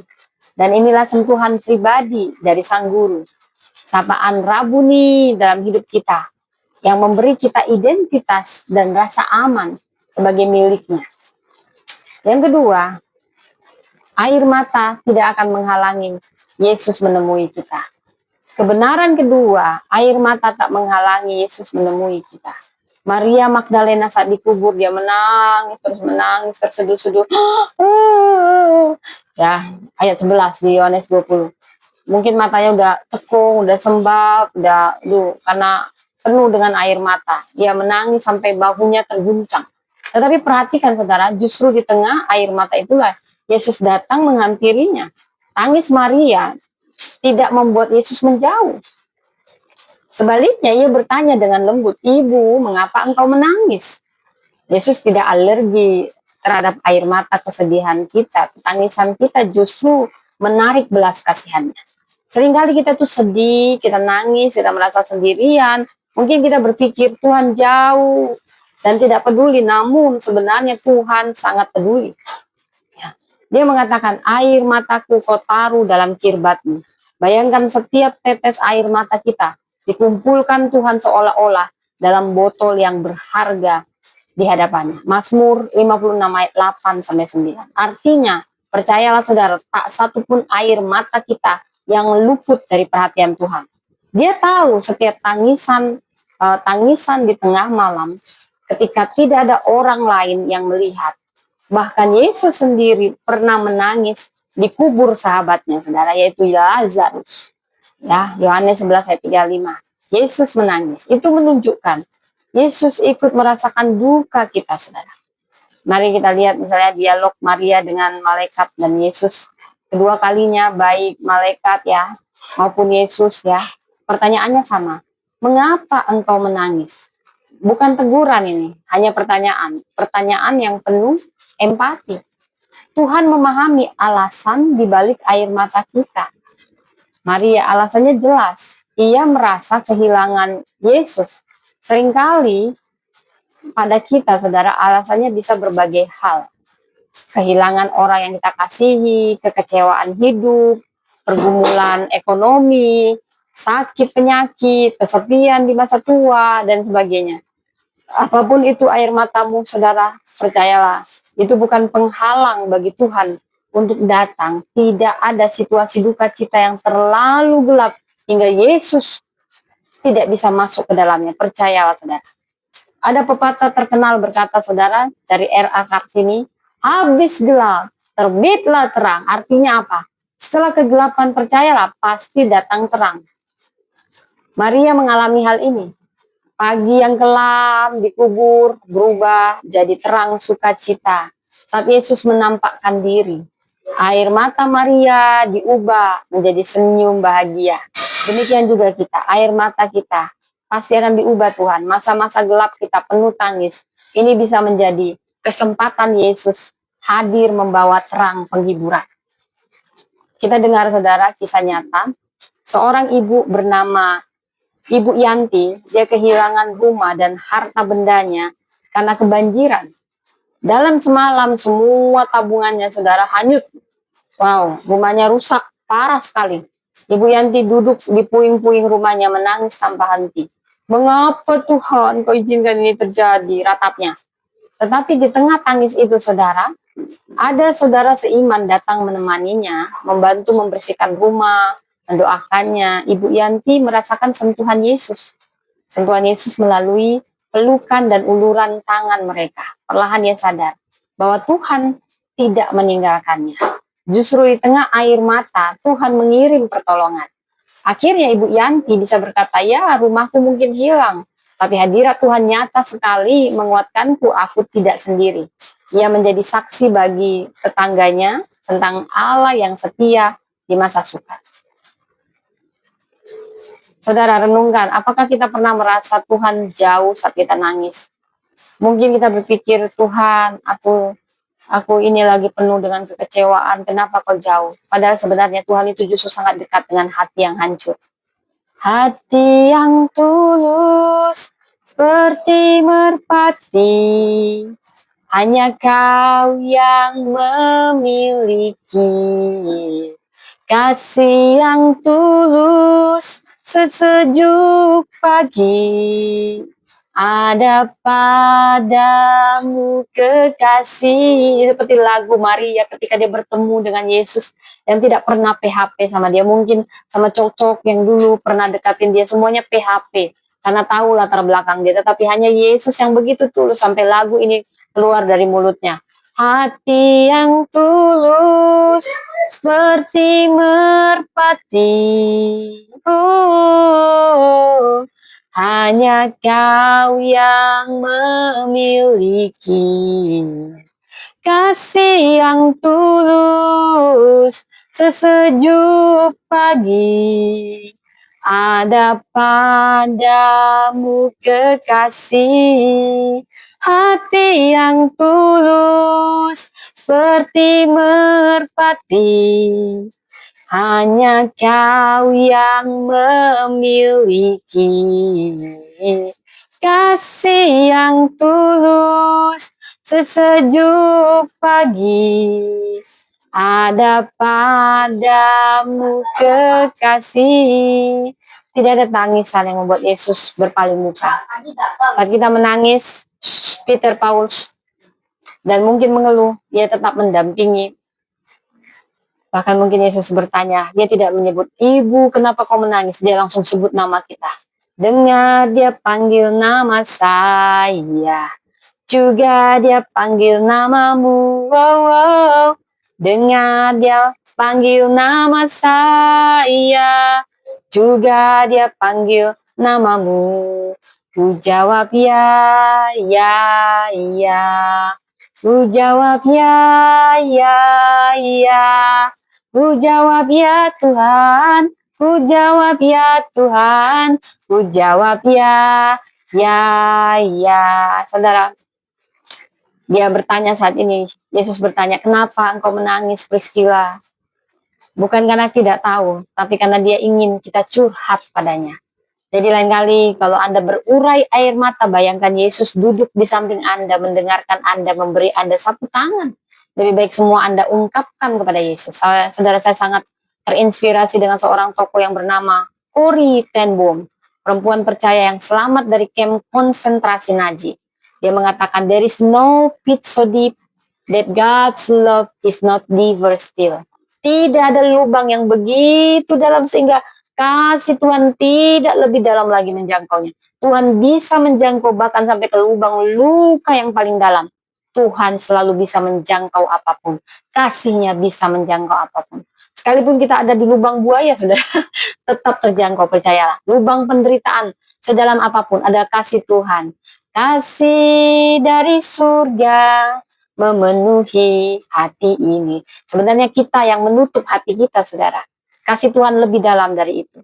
Speaker 1: Dan inilah sentuhan pribadi dari Sang Guru. Sapaan Rabuni dalam hidup kita, yang memberi kita identitas dan rasa aman sebagai miliknya. Yang kedua, air mata tidak akan menghalangi Yesus menemui kita. Kebenaran kedua, air mata tak menghalangi Yesus menemui kita. Maria Magdalena saat dikubur, dia menangis, terseduh-seduh. Ya, ayat 11 di Yohanes 20. Mungkin matanya udah cekung, udah sembab, karena penuh dengan air mata. Dia menangis sampai bahunya terguncang. Tetapi perhatikan, saudara, justru di tengah air mata itulah Yesus datang menghampirinya. Tangis Maria tidak membuat Yesus menjauh. Sebaliknya, ia bertanya dengan lembut, Ibu, mengapa engkau menangis? Yesus tidak alergi terhadap air mata kesedihan kita. Tangisan kita justru menarik belas kasihannya. Seringkali kita tuh sedih, kita nangis, kita merasa sendirian. Mungkin kita berpikir Tuhan jauh dan tidak peduli. Namun sebenarnya Tuhan sangat peduli. Ya. Dia mengatakan, air mataku kau taruh dalam kirbatmu. Bayangkan setiap tetes air mata kita dikumpulkan Tuhan seolah-olah dalam botol yang berharga di hadapannya. Mazmur 56 ayat 8 sampai 9. Artinya, percayalah saudara, tak satu pun air mata kita yang luput dari perhatian Tuhan. Dia tahu setiap tangisan di tengah malam ketika tidak ada orang lain yang melihat. Bahkan Yesus sendiri pernah menangis di kubur sahabatnya, saudara, yaitu Lazarus. Ya, Yohanes 11 ayat 35. Yesus menangis. Itu menunjukkan Yesus ikut merasakan duka kita, saudara. Mari kita lihat misalnya dialog Maria dengan malaikat dan Yesus. Kedua kalinya baik malaikat ya maupun Yesus ya. Pertanyaannya sama. Mengapa engkau menangis? Bukan teguran ini, hanya pertanyaan. Pertanyaan yang penuh empati. Tuhan memahami alasan di balik air mata kita. Maria alasannya jelas. Ia merasa kehilangan Yesus. Seringkali pada kita, saudara, alasannya bisa berbagai hal. Kehilangan orang yang kita kasihi, kekecewaan hidup, pergumulan ekonomi, sakit penyakit, kesepian di masa tua, dan sebagainya. Apapun itu air matamu, saudara, percayalah, itu bukan penghalang bagi Tuhan untuk datang. Tidak ada situasi duka cita yang terlalu gelap hingga Yesus tidak bisa masuk ke dalamnya. Percayalah, saudara. Ada pepatah terkenal berkata, saudara, dari R.A. Kartini, habis gelap, terbitlah terang. Artinya apa? Setelah kegelapan, percayalah, pasti datang terang. Maria mengalami hal ini. Pagi yang kelam di kubur berubah jadi terang sukacita saat Yesus menampakkan diri. Air mata Maria diubah menjadi senyum bahagia. Demikian juga kita, air mata kita pasti akan diubah Tuhan. Masa-masa gelap kita penuh tangis. Ini bisa menjadi kesempatan Yesus hadir membawa terang penghiburan. Kita dengar, saudara, kisah nyata. Seorang ibu bernama Ibu Yanti, dia kehilangan rumah dan harta bendanya karena kebanjiran. Dalam semalam semua tabungannya, saudara, hanyut. Wow, rumahnya rusak parah sekali. Ibu Yanti duduk di puing-puing rumahnya menangis tanpa henti. Mengapa Tuhan kau izinkan ini terjadi, ratapnya. Tetapi di tengah tangis itu, saudara, ada saudara seiman datang menemaninya, membantu membersihkan rumah, mendoakannya. Ibu Yanti merasakan sentuhan Yesus. Sentuhan Yesus melalui pelukan dan uluran tangan mereka. Perlahan dia sadar bahwa Tuhan tidak meninggalkannya. Justru di tengah air mata, Tuhan mengirim pertolongan. Akhirnya Ibu Yanti bisa berkata, ya rumahku mungkin hilang, tapi hadirat Tuhan nyata sekali menguatkanku, aku tidak sendiri. Ia menjadi saksi bagi tetangganya tentang Allah yang setia di masa sukar. Saudara, renungkan, apakah kita pernah merasa Tuhan jauh saat kita nangis? Mungkin kita berpikir, Tuhan, aku ini lagi penuh dengan kekecewaan, kenapa kau jauh? Padahal sebenarnya Tuhan itu justru sangat dekat dengan hati yang hancur. Hati yang tulus seperti merpati, hanya Kau yang memiliki. Kasih yang tulus sesejuk pagi, ada padamu kekasih. Seperti lagu Maria ketika dia bertemu dengan Yesus yang tidak pernah PHP sama dia. Mungkin sama cowok yang dulu pernah dekatin dia, semuanya PHP karena tahu latar belakang dia. Tetapi hanya Yesus yang begitu tulus sampai lagu ini keluar dari mulutnya. Hati yang tulus seperti merpati, oh, hanya Kau yang memiliki. Kasih yang tulus sesejuk pagi, ada padamu kekasih. Hati yang tulus seperti merpati, hanya Kau yang memiliki. Kasih yang tulus sesejuk pagi, ada padamu kekasih. Tidak ada tangisan yang membuat Yesus berpaling muka. Saat kita menangis, Peter, Paul, dan mungkin mengeluh, dia tetap mendampingi. Bahkan mungkin Yesus bertanya, dia tidak menyebut, "Ibu, kenapa kau menangis?" Dia langsung sebut nama kita. Dengar dia panggil nama saya, juga dia panggil namamu. Wow, wow. Dengar dia panggil nama saya, juga dia panggil namamu. Ku jawab ya, ya, ya. Ku jawab ya, ya, ya. Ku jawab ya Tuhan. Ku jawab ya Tuhan. Ku jawab ya, ya, ya. Saudara, dia bertanya saat ini, Yesus bertanya, kenapa engkau menangis, Priscilla? Bukan karena tidak tahu, tapi karena dia ingin kita curhat padanya. Jadi lain kali kalau Anda berurai air mata, bayangkan Yesus duduk di samping Anda, mendengarkan Anda, memberi Anda sapu tangan. Lebih baik semua Anda ungkapkan kepada Yesus. Saudara, saya sangat terinspirasi dengan seorang tokoh yang bernama Corrie ten Boom, perempuan percaya yang selamat dari kamp konsentrasi Nazi. Dia mengatakan, there is no pit so deep that God's love is not deeper still. Tidak ada lubang yang begitu dalam sehingga kasih Tuhan tidak lebih dalam lagi menjangkaunya. Tuhan bisa menjangkau bahkan sampai ke lubang luka yang paling dalam. Tuhan selalu bisa menjangkau apapun. Kasihnya bisa menjangkau apapun. Sekalipun kita ada di lubang buaya, saudara, tetap terjangkau, percayalah. Lubang penderitaan, sedalam apapun, ada kasih Tuhan. Kasih dari surga memenuhi hati ini. Sebenarnya kita yang menutup hati kita, saudara. Kasih Tuhan lebih dalam dari itu.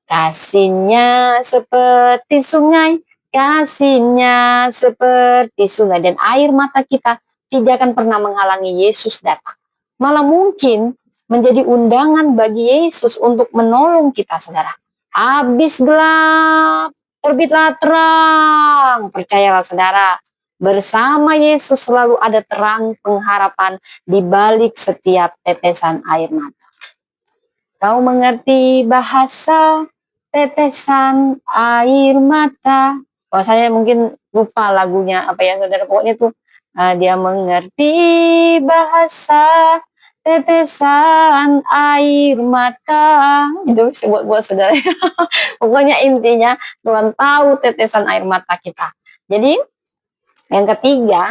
Speaker 1: Kasihnya seperti sungai, kasihnya seperti sungai. Dan air mata kita tidak akan pernah menghalangi Yesus datang. Malah mungkin menjadi undangan bagi Yesus untuk menolong kita, saudara. Habis gelap, terbitlah terang. Percayalah, saudara, bersama Yesus selalu ada terang pengharapan di balik setiap tetesan air mata. Kau mengerti bahasa tetesan air mata? Oh, saya mungkin lupa lagunya apa ya, saudara. Pokoknya tuh dia mengerti bahasa tetesan air mata. Itu buat saudara. Pokoknya intinya Tuhan tahu tetesan air mata kita. Jadi yang ketiga,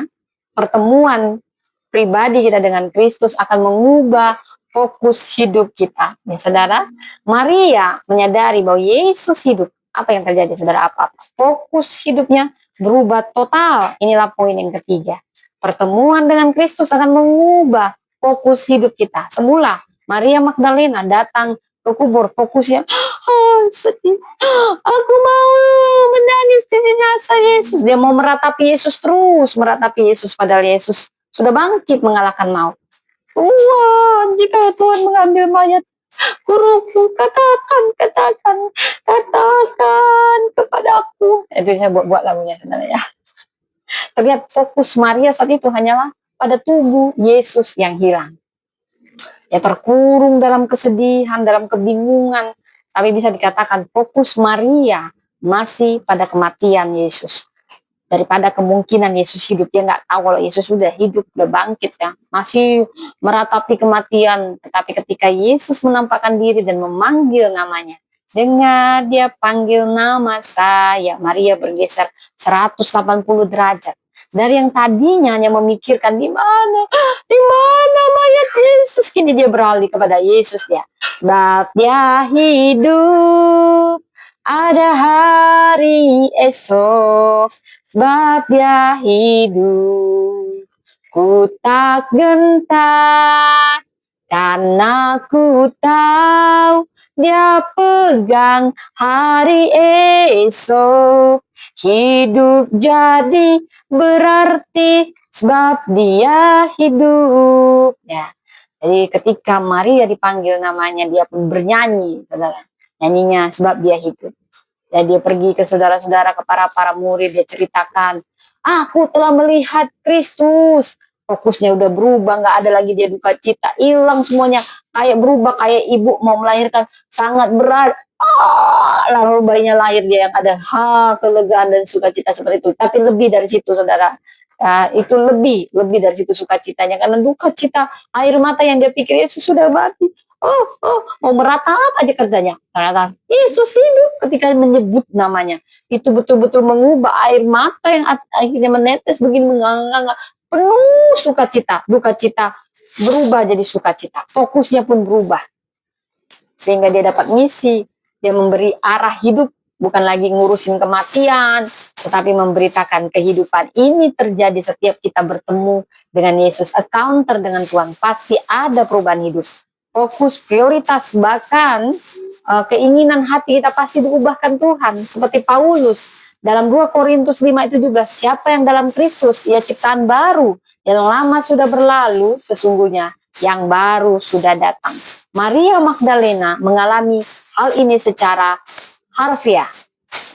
Speaker 1: pertemuan pribadi kita dengan Kristus akan mengubah fokus hidup kita. Ya, saudara, Maria menyadari bahwa Yesus hidup. Apa yang terjadi, saudara? Apa? Fokus hidupnya berubah total. Inilah poin yang ketiga. Pertemuan dengan Kristus akan mengubah fokus hidup kita. Semula, Maria Magdalena datang ke kubur, fokusnya, sedih. Aku mau menangis di jenazah Yesus. Dia mau meratapi Yesus terus, meratapi Yesus, padahal Yesus sudah bangkit mengalahkan maut. Tuhan, jika Tuhan mengambil mayat guruku, katakan kepadaku. Itu saya buat lagunya sebenarnya. Terlihat fokus Maria saat itu hanyalah pada tubuh Yesus yang hilang. Ya, terkurung dalam kesedihan, dalam kebingungan. Tapi bisa dikatakan fokus Maria masih pada kematian Yesus. Daripada kemungkinan Yesus hidup. Dia nggak tahu kalau Yesus sudah hidup, sudah bangkit ya. Masih meratapi kematian. Tetapi ketika Yesus menampakkan diri dan memanggil namanya. Dengar dia panggil nama saya. Maria bergeser 180 derajat. Dari yang tadinya hanya memikirkan di mana mayat Yesus, kini dia beralih kepada Yesus ya. Sebab dia hidup, ada hari esok. Sebab dia hidup, ku tak gentar, karena ku tahu dia pegang hari esok. Hidup jadi berarti sebab dia hidup. Ya. Jadi ketika Maria dipanggil namanya, dia pun bernyanyi, saudara. Nyanyinya sebab dia hidup. Dan dia pergi ke saudara-saudara, ke para murid, dia ceritakan, aku telah melihat Kristus. fokusnya udah berubah, nggak ada lagi dia duka cita, hilang semuanya, kayak berubah, kayak ibu mau melahirkan sangat berat, lalu bayinya lahir, dia yang ada kelegaan dan sukacita seperti itu. Tapi lebih dari situ, saudara. Itu lebih dari situ sukacitanya, karena duka cita, air mata yang dia pikir Yesus sudah mati. Mau meratap aja kerjanya. Ternyata Yesus hidup ketika menyebut namanya. Itu betul-betul mengubah air mata yang akhirnya menetes begini menganga-nganga. Penuh sukacita, duka cita berubah jadi sukacita. Fokusnya pun berubah. Sehingga dia dapat misi, dia memberi arah hidup, bukan lagi ngurusin kematian, tetapi memberitakan kehidupan. Ini terjadi setiap kita bertemu dengan Yesus, encounter dengan Tuhan, pasti ada perubahan hidup. Fokus, prioritas, bahkan keinginan hati kita pasti diubahkan Tuhan. Seperti Paulus dalam 2 Korintus 5:17, siapa yang dalam Kristus, ia ciptaan baru, yang lama sudah berlalu, sesungguhnya yang baru sudah datang. Maria Magdalena mengalami hal ini secara harfiah.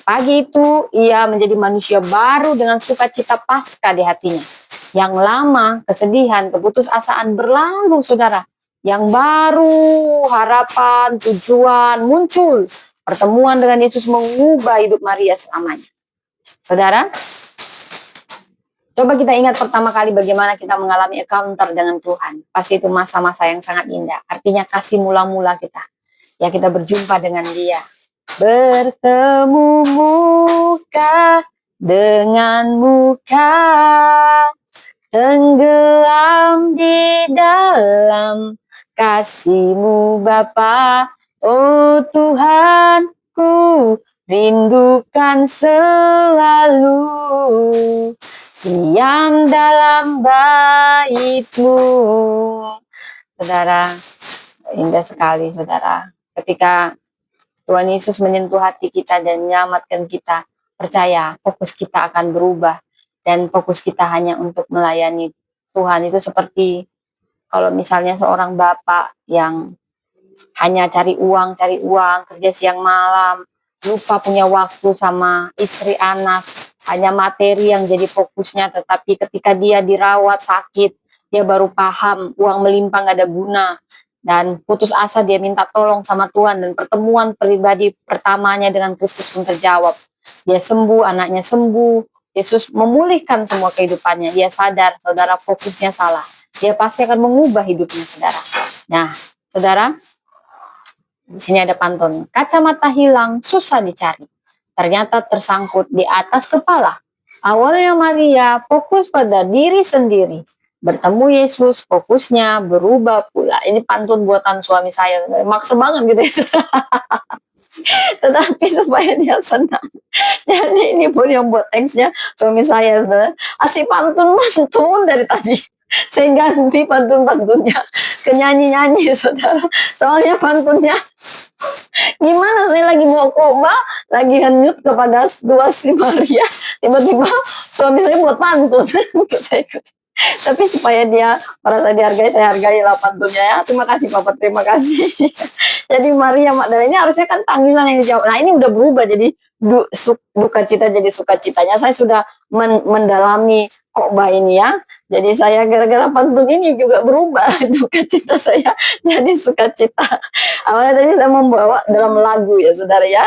Speaker 1: Pagi itu ia menjadi manusia baru dengan sukacita Paskah di hatinya. Yang lama, kesedihan, keputusasaan berlalu, saudara. Yang baru, harapan, tujuan muncul. Pertemuan dengan Yesus mengubah hidup Maria selamanya. Saudara, coba kita ingat pertama kali bagaimana kita mengalami encounter dengan Tuhan. Pasti itu masa-masa yang sangat indah. Artinya kasih mula-mula kita. Ya, kita berjumpa dengan Dia. Bertemu muka dengan muka, tenggelam di dalam kasih-Mu Bapa. Oh Tuhan, ku rindukan selalu diam dalam bait-Mu. Saudara, indah sekali, saudara. Ketika Tuhan Yesus menyentuh hati kita dan menyelamatkan kita, percaya fokus kita akan berubah. Dan fokus kita hanya untuk melayani Tuhan. Itu seperti kalau misalnya seorang bapak yang hanya cari uang, kerja siang malam, lupa punya waktu sama istri anak, hanya materi yang jadi fokusnya, tetapi ketika dia dirawat sakit, dia baru paham uang melimpah gak ada guna, dan putus asa, dia minta tolong sama Tuhan, dan pertemuan pribadi pertamanya dengan Kristus pun terjawab. Dia sembuh, anaknya sembuh, Yesus memulihkan semua kehidupannya. Dia sadar, saudara, fokusnya salah. Dia pasti akan mengubah hidupnya, saudara. Nah, saudara, di sini ada pantun. Kacamata hilang, susah dicari. Ternyata tersangkut di atas kepala. Awalnya Maria fokus pada diri sendiri. Bertemu Yesus, fokusnya berubah pula. Ini pantun buatan suami saya. Maksa banget gitu ya. Tetapi supaya dia senang. Jadi ini pun yang buat teksnya suami saya. Asik pantun dari tadi. Saya ganti pantun-pantunnya ke nyanyi-nyanyi, saudara. Soalnya pantunnya gimana, saya lagi mau khotbah, lagi hanyut kepada dua si Maria, tiba-tiba suami saya buat pantun. Tapi supaya dia merasa dihargai, saya hargai lah pantunnya ya. Terima kasih Papa, terima kasih. Jadi Maria Magdalena ini harusnya kan tangisan yang dijawab. Nah ini udah berubah jadi duka cita jadi sukacitanya. Saya sudah mendalami khotbah ini ya. Jadi saya gara-gara pantun ini juga berubah duka cita saya jadi sukacita. Awalnya tadi saya membawa dalam lagu ya saudara ya.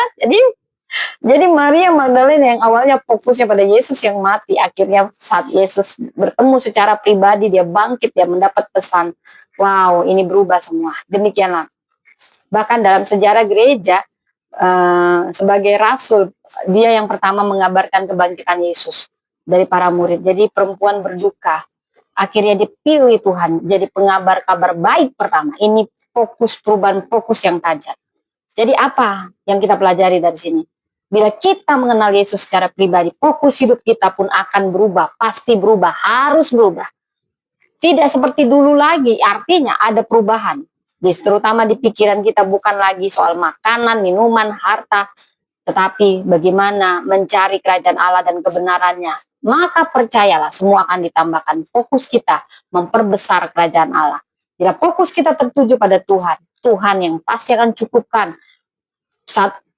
Speaker 1: Jadi Maria Magdalena yang awalnya fokusnya pada Yesus yang mati, akhirnya saat Yesus bertemu secara pribadi, dia bangkit, dia mendapat pesan. Wow, ini berubah semua. Demikianlah. Bahkan dalam sejarah gereja, sebagai rasul, dia yang pertama mengabarkan kebangkitan Yesus dari para murid. Jadi perempuan berduka. Akhirnya dipilih Tuhan jadi pengabar kabar baik pertama. Ini fokus, perubahan fokus yang tajam. Jadi apa yang kita pelajari dari sini? Bila kita mengenal Yesus secara pribadi, fokus hidup kita pun akan berubah. Pasti berubah, harus berubah. Tidak seperti dulu lagi, artinya ada perubahan. Terutama di pikiran kita, bukan lagi soal makanan, minuman, harta, tetapi bagaimana mencari kerajaan Allah dan kebenarannya. Maka percayalah semua akan ditambahkan. Fokus kita memperbesar kerajaan Allah. Bila fokus kita tertuju pada Tuhan, Tuhan yang pasti akan cukupkan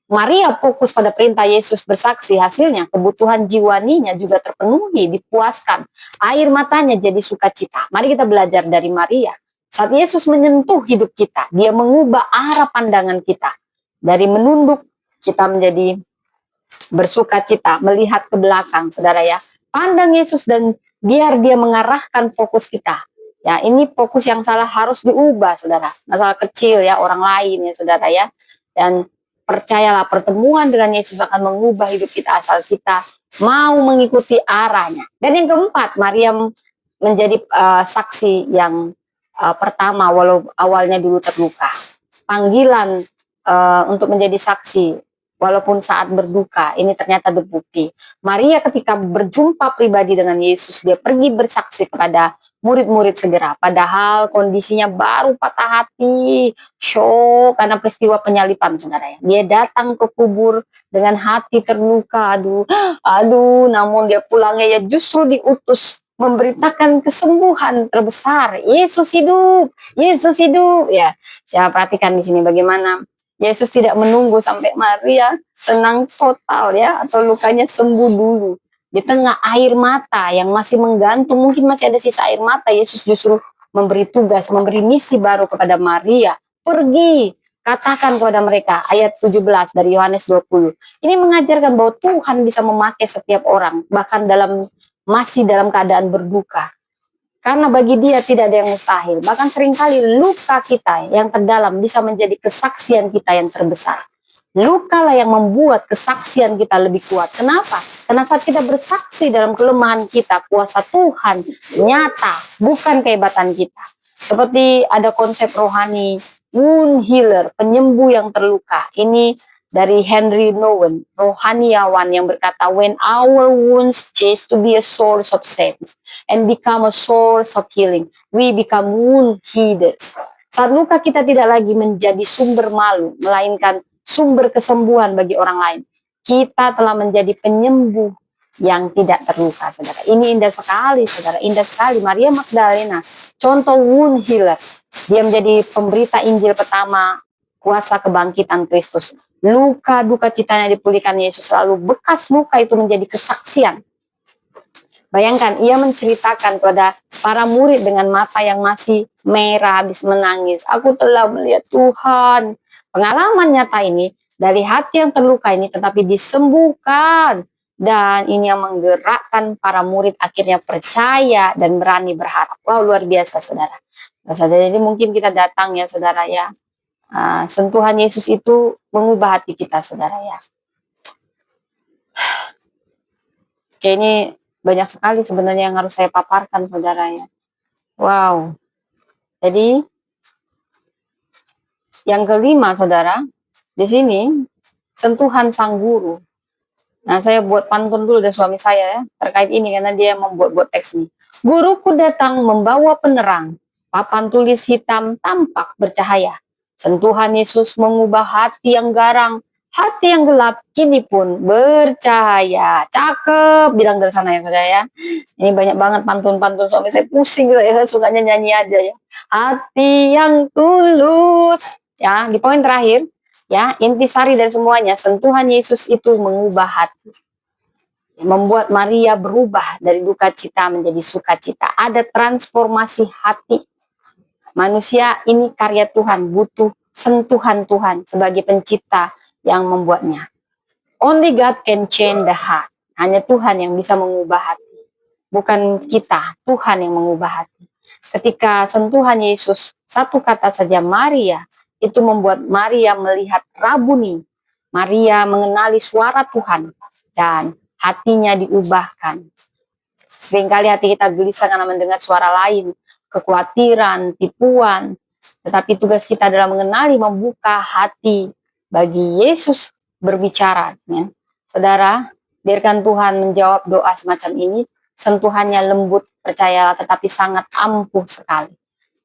Speaker 1: Maria fokus pada perintah Yesus bersaksi, hasilnya kebutuhan jiwaninya juga terpenuhi, dipuaskan. Air matanya jadi sukacita. Mari kita belajar dari Maria. Saat Yesus menyentuh hidup kita, dia mengubah arah pandangan kita. Dari menunduk, kita menjadi bersukacita, melihat ke belakang, saudara ya. Pandang Yesus dan biar dia mengarahkan fokus kita. Ya, ini fokus yang salah harus diubah, saudara. Masalah kecil ya, orang lain ya, saudara ya. Dan percayalah, pertemuan dengan Yesus akan mengubah hidup kita asal kita mau mengikuti arahnya. Dan yang keempat, Maria menjadi saksi yang pertama, walau awalnya dulu terluka. Panggilan untuk menjadi saksi, walaupun saat berduka, ini ternyata terbukti. Maria ketika berjumpa pribadi dengan Yesus, dia pergi bersaksi kepada murid-murid segera, padahal kondisinya baru patah hati, shock karena peristiwa penyaliban, saudara ya. Dia datang ke kubur dengan hati terluka, aduh, namun dia pulangnya ya justru diutus memberitakan kesembuhan terbesar. Yesus hidup, Yesus hidup. Ya, perhatikan di sini bagaimana Yesus tidak menunggu sampai Maria tenang total ya, atau lukanya sembuh dulu. Di tengah air mata yang masih menggantung, mungkin masih ada sisa air mata, Yesus justru memberi tugas, memberi misi baru kepada Maria. Pergi, katakan kepada mereka, ayat 17 dari Yohanes 20. Ini mengajarkan bahwa Tuhan bisa memakai setiap orang, bahkan masih dalam keadaan berduka. Karena bagi dia tidak ada yang mustahil. Bahkan seringkali luka kita yang terdalam bisa menjadi kesaksian kita yang terbesar. Lukalah yang membuat kesaksian kita lebih kuat. Kenapa? Karena saat kita bersaksi dalam kelemahan kita, kuasa Tuhan nyata, bukan kehebatan kita. Seperti ada konsep rohani, wound healer, penyembuh yang terluka. Ini dari Henry Nouwen, rohaniawan yang berkata, when our wounds cease to be a source of sense and become a source of healing, we become wound healers. Saat luka kita tidak lagi menjadi sumber malu, melainkan sumber kesembuhan bagi orang lain, kita telah menjadi penyembuh yang tidak terluka, saudara. Ini indah sekali, saudara. Indah sekali. Maria Magdalena, contoh wound healer. Dia menjadi pemberita Injil pertama, kuasa kebangkitan Kristus. Luka duka citanya dipulihkan Yesus, lalu bekas luka itu menjadi kesaksian. Bayangkan, ia menceritakan kepada para murid dengan mata yang masih merah habis menangis. Aku telah melihat Tuhan. Pengalaman nyata ini dari hati yang terluka ini tetapi disembuhkan. Dan ini yang menggerakkan para murid akhirnya percaya dan berani berharap. Wow, luar biasa, saudara. Jadi mungkin kita datang ya, saudara ya. Sentuhan Yesus itu mengubah hati kita, saudara ya. Oke, ini banyak sekali sebenarnya yang harus saya paparkan, saudara ya. Wow. Jadi yang kelima, saudara, di sini sentuhan sang guru. Nah, saya buat pantun dulu dari suami saya ya, terkait ini karena dia membuat teks ini. Guruku datang membawa penerang, papan tulis hitam tampak bercahaya. Sentuhan Yesus mengubah hati yang garang, hati yang gelap kini pun bercahaya. Cakep, bilang dari sana ya, saudara ya. Ini banyak banget pantun-pantun suami saya, pusing gitu ya, saya sukanya nyanyi aja ya. Hati yang tulus. Ya, di poin terakhir, ya, intisari dari semuanya, sentuhan Yesus itu mengubah hati. Membuat Maria berubah dari duka cita menjadi sukacita. Ada transformasi hati. Manusia ini karya Tuhan, butuh sentuhan Tuhan sebagai pencipta yang membuatnya. Only God can change the heart. Hanya Tuhan yang bisa mengubah hati. Bukan kita, Tuhan yang mengubah hati. Ketika sentuhan Yesus, satu kata saja Maria, itu membuat Maria melihat Rabuni. Maria mengenali suara Tuhan dan hatinya diubahkan. Seringkali hati kita gelisah karena mendengar suara lain, kekhawatiran, tipuan. Tetapi tugas kita adalah mengenali, membuka hati bagi Yesus berbicara. Ya. Saudara, biarkan Tuhan menjawab doa semacam ini. Sentuhannya lembut, percayalah, tetapi sangat ampuh sekali.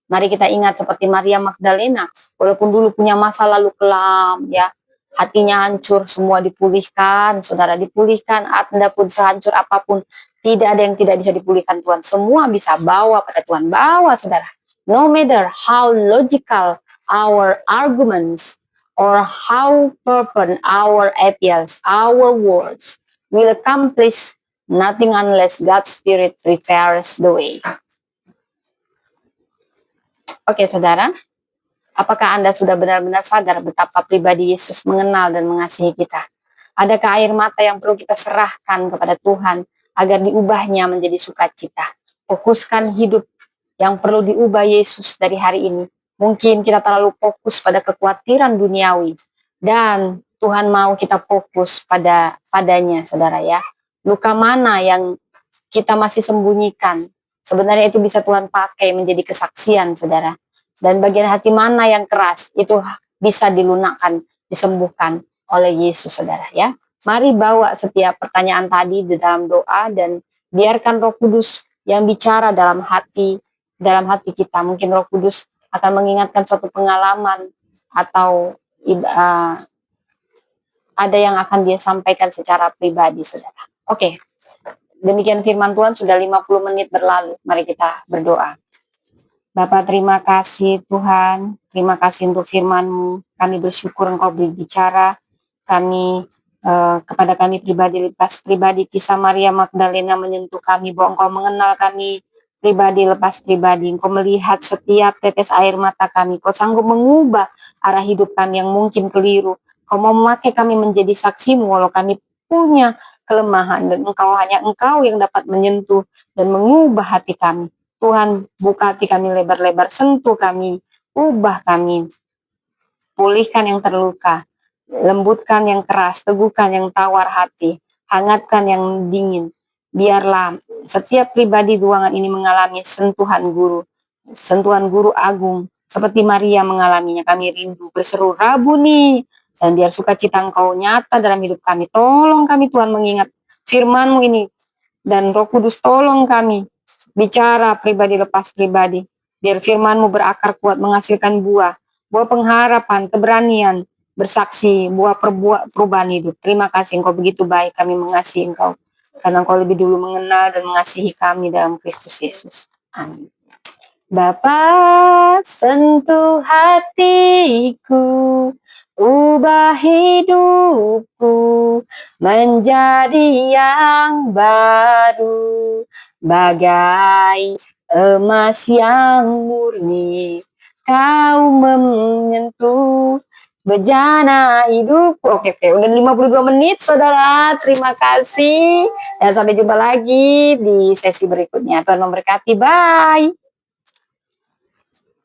Speaker 1: Mari kita ingat seperti Maria Magdalena, walaupun dulu punya masa lalu kelam, ya, hatinya hancur, semua dipulihkan, saudara, dipulihkan. Anda pun sehancur apapun, tidak ada yang tidak bisa dipulihkan Tuhan. Semua bisa, bawa pada Tuhan, bawa, saudara. No matter how logical our arguments or how fervent our appeals, our words will accomplish nothing unless God's Spirit prepares the way. Oke, saudara, apakah Anda sudah benar-benar sadar betapa pribadi Yesus mengenal dan mengasihi kita? Adakah air mata yang perlu kita serahkan kepada Tuhan agar diubahnya menjadi sukacita? Fokuskan hidup yang perlu diubah Yesus dari hari ini. Mungkin kita terlalu fokus pada kekhawatiran duniawi, dan Tuhan mau kita fokus padanya, saudara ya. Luka mana yang kita masih sembunyikan, sebenarnya itu bisa Tuhan pakai menjadi kesaksian, saudara. Dan bagian hati mana yang keras, itu bisa dilunakkan, disembuhkan oleh Yesus, saudara ya. Mari bawa setiap pertanyaan tadi di dalam doa dan biarkan Roh Kudus yang bicara dalam hati kita. Mungkin Roh Kudus akan mengingatkan suatu pengalaman atau ada yang akan dia sampaikan secara pribadi, saudara. Oke, demikian firman Tuhan, sudah 50 menit berlalu. Mari kita berdoa. Bapa, terima kasih Tuhan, terima kasih untuk firman-Mu. Kami bersyukur Engkau berbicara kepada kami pribadi, lepas pribadi. Kisah Maria Magdalena menyentuh kami bahwa Engkau mengenal kami pribadi lepas pribadi. Engkau melihat setiap tetes air mata kami. Engkau sanggup mengubah arah hidup kami yang mungkin keliru. Engkau mau memakai kami menjadi saksi-Mu walau kami punya kelemahan, dan hanya Engkau yang dapat menyentuh dan mengubah hati kami. Tuhan, buka hati kami lebar-lebar, sentuh kami, ubah kami, pulihkan yang terluka, lembutkan yang keras, teguhkan yang tawar hati, hangatkan yang dingin. Biarlah setiap pribadi ruangan ini mengalami sentuhan guru agung, seperti Maria mengalaminya. Kami rindu berseru Rabuni, dan biar sukacita Engkau nyata dalam hidup kami. Tolong kami Tuhan mengingat firman-Mu ini, dan Roh Kudus tolong kami bicara pribadi lepas pribadi. Biar firman-Mu berakar kuat, menghasilkan buah pengharapan, keberanian, bersaksi, buah perubahan hidup. Terima kasih, Engkau begitu baik, kami mengasihi Engkau, karena Engkau lebih dulu mengenal dan mengasihi kami dalam Kristus Yesus. Amin. Bapa, sentuh hatiku, ubah hidupku menjadi yang baru, bagai emas yang murni. Kau menyentuh bejana hidupku. Oke, udah 52 menit, saudara. Terima kasih. Dan sampai jumpa lagi di sesi berikutnya. Tuhan memberkati. Bye.